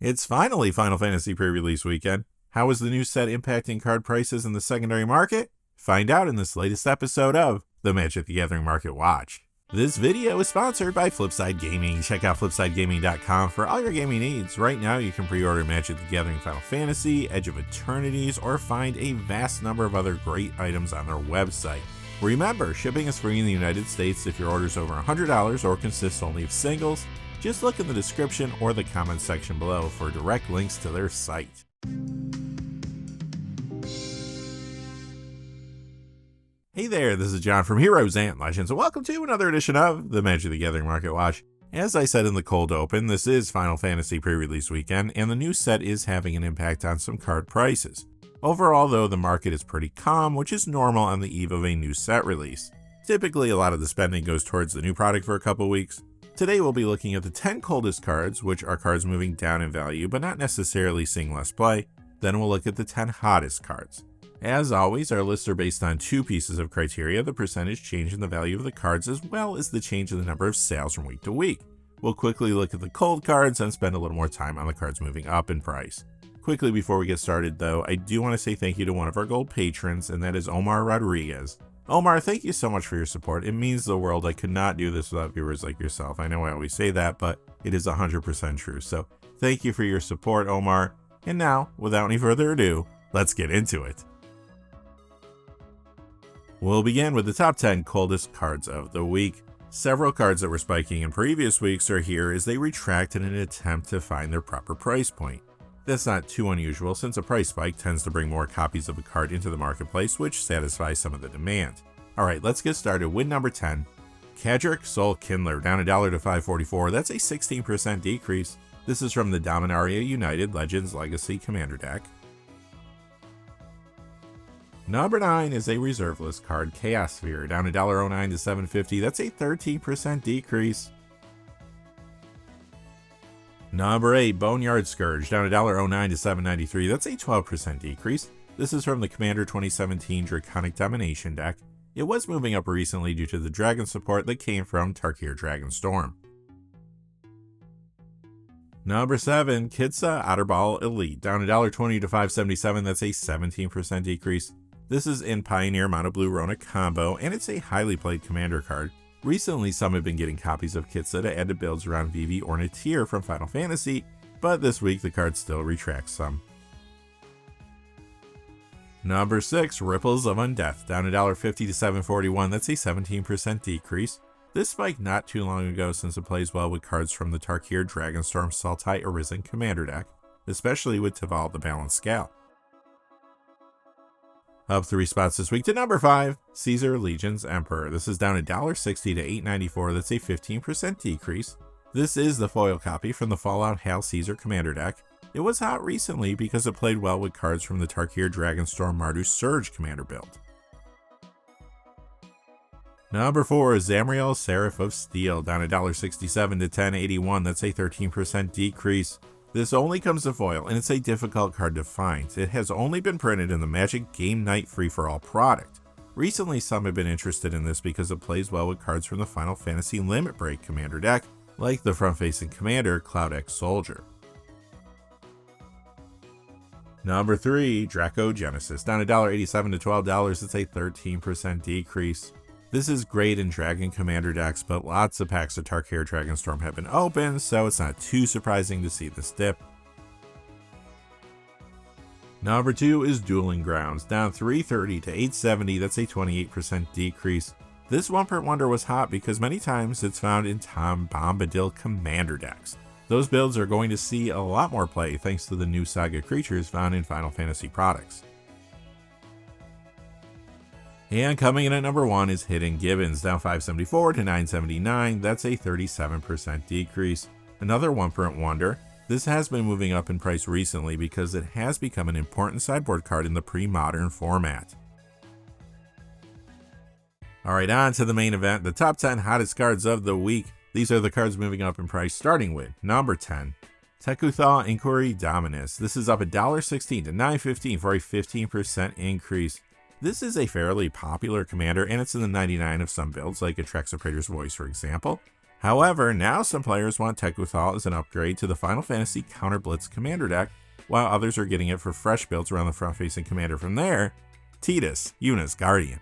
It's finally Final Fantasy pre-release weekend. How is the new set impacting card prices in the secondary market? Find out in this latest episode of the Magic the Gathering Market Watch. This video is sponsored by Flipside Gaming. Check out flipsidegaming.com for all your gaming needs. Right now you can pre-order Magic the Gathering Final Fantasy, Edge of Eternities, or find a vast number of other great items on their website. Remember, shipping is free in the United States if your order is over $100 or consists only of singles. Just look in the description or the comments section below for direct links to their site. Hey there, this is John from Heroes and Legends, and welcome to another edition of the Magic the Gathering Market Watch. As I said in the cold open, this is Final Fantasy pre-release weekend, and the new set is having an impact on some card prices. Overall, though, the market is pretty calm, which is normal on the eve of a new set release. Typically, a lot of the spending goes towards the new product for a couple weeks. Today we'll be looking at the 10 coldest cards, which are cards moving down in value, but not necessarily seeing less play. Then we'll look at the 10 hottest cards. As always, our lists are based on two pieces of criteria: the percentage change in the value of the cards, as well as the change in the number of sales from week to week. We'll quickly look at the cold cards and spend a little more time on the cards moving up in price. Quickly before we get started though, I do want to say thank you to one of our gold patrons, and that is Omar Rodriguez. Omar, thank you so much for your support. It means the world. I could not do this without viewers like yourself. I know I always say that, but it is 100% true. So thank you for your support, Omar. And now, without any further ado, let's get into it. We'll begin with the top 10 coldest cards of the week. Several cards that were spiking in previous weeks are here as they retract in an attempt to find their proper price point. That's not too unusual, since a price spike tends to bring more copies of a card into the marketplace, which satisfies some of the demand. Alright, let's get started with number 10. Kadric Soul Kindler, down $1 to $5.44. That's a 16% decrease. This is from the Dominaria United Legends Legacy Commander deck. Number 9 is a reserve list card, Chaos Sphere, down $1.09 to $7.50. That's a 13% decrease. Number 8, Boneyard Scourge, down $1.09 to $7.93. That's a 12% decrease. This is from the Commander 2017 Draconic Domination deck. It was moving up recently due to the dragon support that came from Tarkir Dragonstorm. Number 7, Kitsa Otterball Elite, down $1.20 to $5.77. That's a 17% decrease. This is in Pioneer Mono Blue Rona combo, and it's a highly played commander card. Recently, some have been getting copies of Kitsa to add to builds around Vivi or Natir from Final Fantasy, but this week the card still retracts some. Number 6, Ripples of Undeath, down $1.50 to $7.41. That's a 17% decrease. This spiked not too long ago, since it plays well with cards from the Tarkir Dragonstorm Sultai Arisen Commander deck, especially with Tival the Balanced Scale. Up 3 spots this week to number 5, Caesar Legion's Emperor. This is down $1.60 to $8.94. That's a 15% decrease. This is the foil copy from the Fallout Hail Caesar Commander deck. It was hot recently because it played well with cards from the Tarkir Dragonstorm Mardu Surge Commander build. Number 4 is Zamriel Seraph of Steel, down $1.67 to $10.81. That's a 13% decrease. This only comes to foil, and it's a difficult card to find. It has only been printed in the Magic Game Night Free-for-All product. Recently, some have been interested in this because it plays well with cards from the Final Fantasy Limit Break Commander deck, like the front-facing commander, Cloud X Soldier. Number 3, Draco Genesis, down $1.87 to $12. It's a 13% decrease. This is great in Dragon Commander decks, but lots of packs of Tarkir Dragonstorm have been opened, so it's not too surprising to see this dip. Number 2 is Dueling Grounds, down $3.30 to $8.70. That's a 28% decrease. This one-print wonder was hot because many times it's found in Tom Bombadil Commander decks. Those builds are going to see a lot more play thanks to the new Saga creatures found in Final Fantasy products. And coming in at number 1 is Hidden Gibbons, down $5.74 to $9.79. That's a 37% decrease. Another one-print wonder. This has been moving up in price recently because it has become an important sideboard card in the pre-modern format. Alright, on to the main event, the top 10 hottest cards of the week. These are the cards moving up in price, starting with number 10, Tekuthaw Inquiry Dominus. This is up $1.16 to $9.15 for a 15% increase. This is a fairly popular commander, and it's in the 99 of some builds, like Atraxa Praetor's Voice, for example. However, now some players want Tekuthal as an upgrade to the Final Fantasy Counter Blitz Commander deck, while others are getting it for fresh builds around the front-facing commander from there, Tidus, Yuna's Guardian.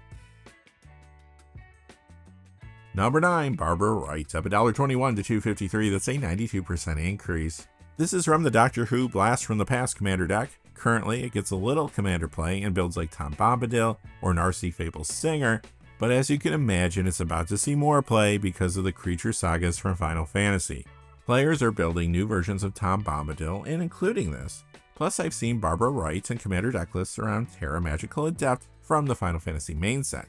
Number 9, Barbara Wright, up $1.21 to $2.53, that's a 92% increase. This is from the Doctor Who Blast from the Past commander deck. Currently, it gets a little commander play in builds like Tom Bombadil or Narcy Fable's Singer, but as you can imagine, it's about to see more play because of the creature sagas from Final Fantasy. Players are building new versions of Tom Bombadil and including this. Plus, I've seen Barbara Wright and commander deck lists around Terra Magical Adept from the Final Fantasy main set.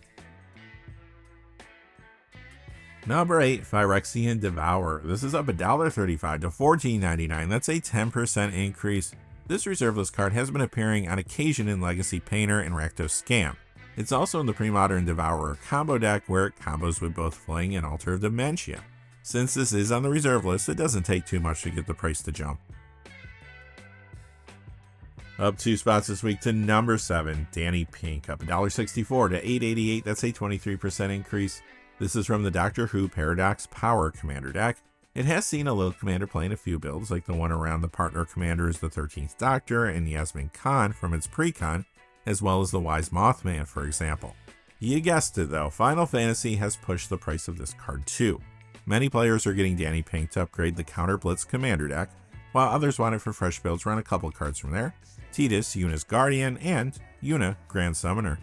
Number 8, Phyrexian Devourer. This is up $1.35 to $14.99. That's a 10% increase. This reserveless card has been appearing on occasion in Legacy Painter and Rakdos Scam. It's also in the pre-modern Devourer combo deck where it combos with both Fling and Altar of Dementia. Since this is on the reserve list, it doesn't take too much to get the price to jump. Up 2 spots this week to number 7, Danny Pink, up $1.64 to $8.88. That's a 23% increase. This is from the Doctor Who Paradox Power commander deck. It has seen a little commander play in a few builds, like the one around the partner commanders, the 13th Doctor and Yasmin Khan from its pre-con, as well as the Wise Mothman, for example. You guessed it though, Final Fantasy has pushed the price of this card too. Many players are getting Danny Pink to upgrade the Counter Blitz commander deck, while others want it for fresh builds around a couple cards from there, Tidus, Yuna's Guardian, and Yuna, Grand Summoner.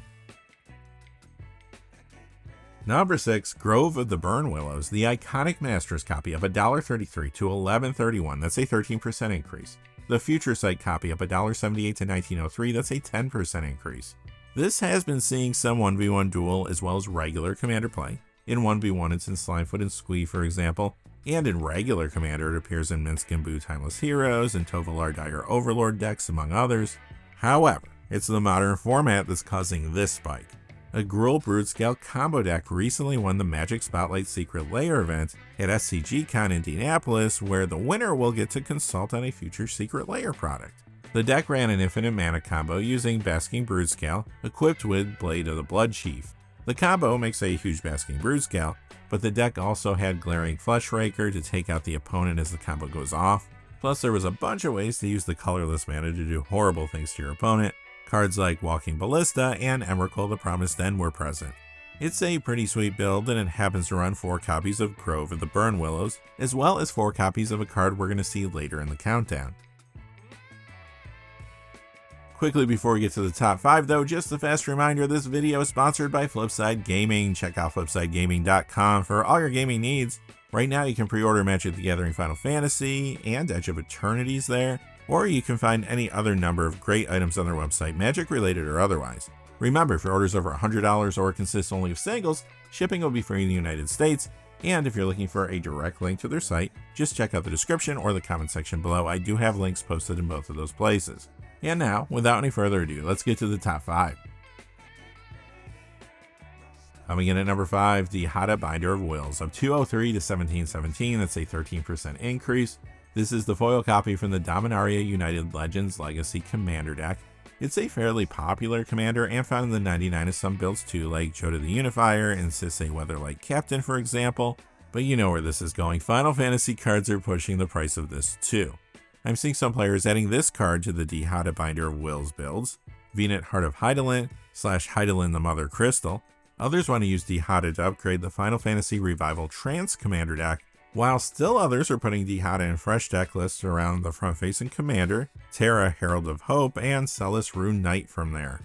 Number 6, Grove of the Burn Willows, the iconic Masters copy up $1.33 to $11.31, that's a 13% increase. The Future Sight copy up $1.78 to $19.03, that's a 10% increase. This has been seeing some 1v1 duel as well as regular commander play. In 1v1 it's in Slimefoot and Squee for example, and in regular commander it appears in Minsk and Boo Timeless Heroes and Tovalar Dire Overlord decks among others. However, it's the modern format that's causing this spike. A Gruul Broodscale combo deck recently won the Magic Spotlight Secret Lair event at SCGCon Indianapolis, where the winner will get to consult on a future Secret Lair product. The deck ran an infinite mana combo using Basking Broodscale, equipped with Blade of the Blood Chief. The combo makes a huge Basking Broodscale, but the deck also had Glaring Fleshraker to take out the opponent as the combo goes off. Plus there was a bunch of ways to use the colorless mana to do horrible things to your opponent. Cards like Walking Ballista and Emrakul the Promised End were present. It's a pretty sweet build and it happens to run 4 copies of Grove of the Burn Willows, as well as 4 copies of a card we're going to see later in the countdown. Quickly before we get to the top 5 though, just a fast reminder, this video is sponsored by Flipside Gaming. Check out flipsidegaming.com for all your gaming needs. Right now you can pre-order Magic the Gathering Final Fantasy and Edge of Eternities there, or you can find any other number of great items on their website, Magic related or otherwise. Remember, if your order is over $100 or consists only of singles, shipping will be free in the United States, and if you're looking for a direct link to their site, just check out the description or the comment section below. I do have links posted in both of those places. And now, without any further ado, let's get to the top 5. Coming in at number 5, the Hada Binder of Wills, up $2.03 to $17.17, that's a 13% increase. This is the foil copy from the Dominaria United Legends Legacy Commander deck. It's a fairly popular commander and found in the 99 of some builds too, like Joda the Unifier and Sisay Weatherlight Captain for example, but you know where this is going. Final Fantasy cards are pushing the price of this too. I'm seeing some players adding this card to the Hada Binder of Wills builds, Venat Heart of Hydaelyn / Hydaelyn the Mother Crystal. Others want to use Hada to upgrade the Final Fantasy Revival Trance commander deck, while still others are putting Hada in fresh deck lists around the front-facing commander, Terra Herald of Hope, and Celis Rune Knight from there.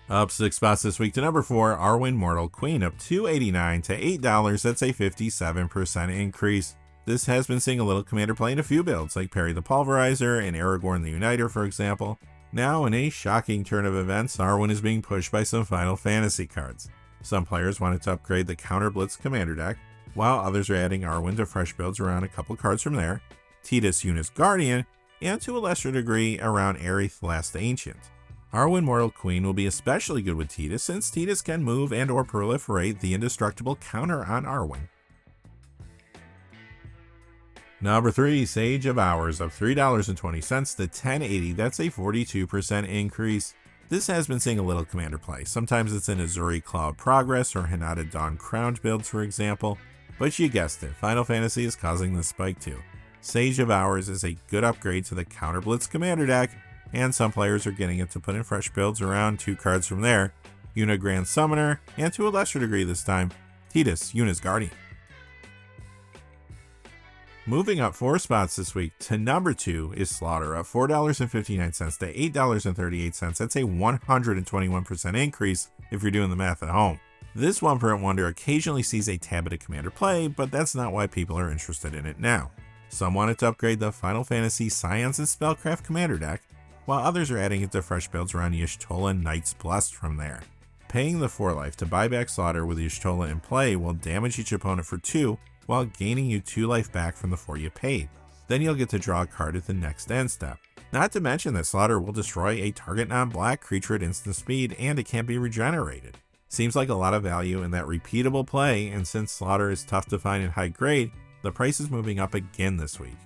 Up 6 spots this week to number 4, Arwen Mortal Queen, up $2.89 to $8, that's a 57% increase. This has been seeing a little commander play in a few builds, like Perry the Pulverizer and Aragorn the Uniter for example. Now, in a shocking turn of events, Arwen is being pushed by some Final Fantasy cards. Some players wanted to upgrade the Counter Blitz commander deck, while others are adding Arwen to fresh builds around a couple cards from there, Tidus, Yuna's Guardian, and to a lesser degree around Aerith Last Ancient. Arwen Mortal Queen will be especially good with Tidus, since Tidus can move and or proliferate the indestructible counter on Arwen. Number 3, Sage of Hours, up $3.20 to $10.80, that's a 42% increase. This has been seeing a little commander play. Sometimes it's in Azuri Claw of Progress or Hinata Dawn Crowned builds, for example. But you guessed it, Final Fantasy is causing this spike too. Sage of Hours is a good upgrade to the Counter Blitz commander deck, and some players are getting it to put in fresh builds around 2 cards from there. Yuna Grand Summoner, and to a lesser degree this time, Tidus, Yuna's Guardian. Moving up 4 spots this week to number 2 is Slaughter, up $4.59 to $8.38. That's a 121% increase if you're doing the math at home. This 1% wonder occasionally sees a tablet commander play, but that's not why people are interested in it now. Some want it to upgrade the Final Fantasy Scions and Spellcraft commander deck, while others are adding it to fresh builds around Y'shtola and Knights Blessed from there. Paying the 4 life to buy back Slaughter with Y'shtola in play will damage each opponent for 2, while gaining you 2 life back from the 4 you paid. Then you'll get to draw a card at the next end step. Not to mention that Slaughter will destroy a target non-black creature at instant speed, and it can't be regenerated. Seems like a lot of value in that repeatable play, and since Slaughter is tough to find in high grade, the price is moving up again this week.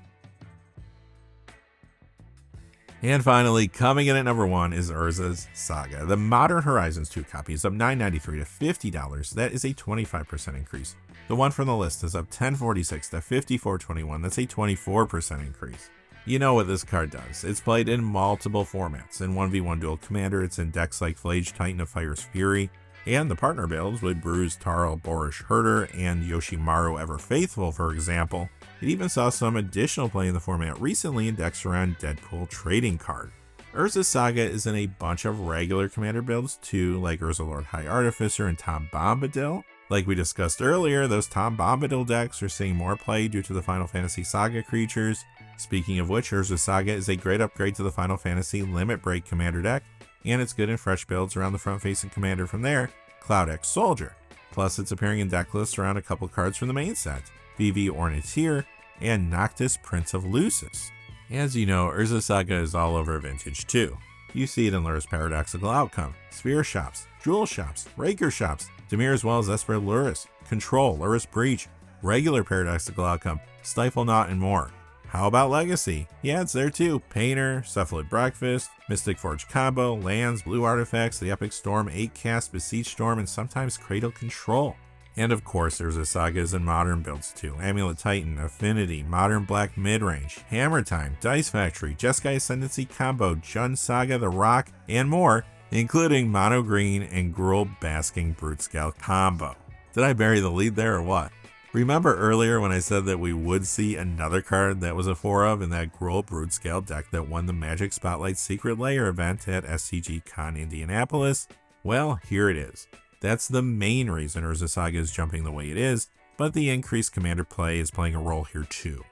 And finally, coming in at number 1 is Urza's Saga. The Modern Horizons 2 copy is up $9.93 to $50. That is a 25% increase. The one from the list is up $10.46 to $54.21. That's a 24% increase. You know what this card does. It's played in multiple formats. In 1v1 Dual Commander, it's in decks like Flage Titan of Fire's Fury, and the partner builds with Bruised Tarl, Boorish Herder, and Yoshimaru Ever Faithful, for example. It even saw some additional play in the format recently in decks around Deadpool Trading Card. Urza's Saga is in a bunch of regular commander builds too, like Urza Lord High Artificer and Tom Bombadil. Like we discussed earlier, those Tom Bombadil decks are seeing more play due to the Final Fantasy Saga creatures. Speaking of which, Urza's Saga is a great upgrade to the Final Fantasy Limit Break commander deck, and it's good in fresh builds around the front-facing commander from there, Cloud X Soldier. Plus, it's appearing in deck lists around a couple cards from the main set, VV Orniteer and Noctis Prince of Lucis. As you know, Urza Saga is all over Vintage too. You see it in Lura's Paradoxical Outcome, Sphere Shops, Jewel Shops, Raker Shops, Dimir, as well as Esper Luris, Control, Luris Breach, regular Paradoxical Outcome, Stifle Knot, and more. How about Legacy? Yeah, it's there too. Painter, Cephalid Breakfast, Mystic Forge Combo, Lands, Blue Artifacts, the Epic Storm, 8-cast, Besiege Storm, and sometimes Cradle Control. And of course, there's a Sagas in modern builds too. Amulet Titan, Affinity, Modern Black Midrange, Hammer Time, Dice Factory, Jeskai Ascendancy Combo, Jund Saga, The Rock, and more, including Mono Green and Gruul Basking Brute Scale Combo. Did I bury the lead there or what? Remember earlier when I said that we would see another card that was a 4 of in that Gruul Brute Scale deck that won the Magic Spotlight Secret Lair event at SCG Con Indianapolis? Well, here it is. That's the main reason Urza Saga is jumping the way it is, but the increased commander play is playing a role here too.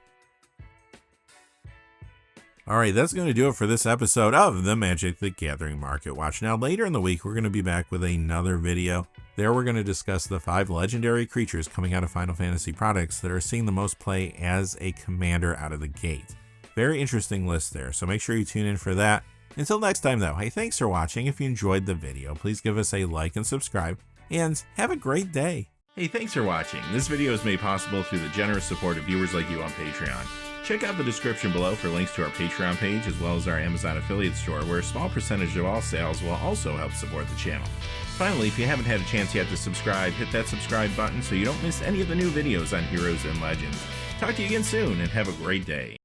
Alright, that's going to do it for this episode of the Magic the Gathering Market Watch. Now later in the week, we're going to be back with another video. There we're going to discuss the 5 legendary creatures coming out of Final Fantasy products that are seeing the most play as a commander out of the gate. Very interesting list there, so make sure you tune in for that. Until next time though, hey, thanks for watching. If you enjoyed the video, please give us a like and subscribe, and have a great day. Hey, thanks for watching. This video is made possible through the generous support of viewers like you on Patreon. Check out the description below for links to our Patreon page as well as our Amazon affiliate store, where a small percentage of all sales will also help support the channel. Finally, if you haven't had a chance yet to subscribe, hit that subscribe button so you don't miss any of the new videos on Heroes and Legends. Talk to you again soon, and have a great day.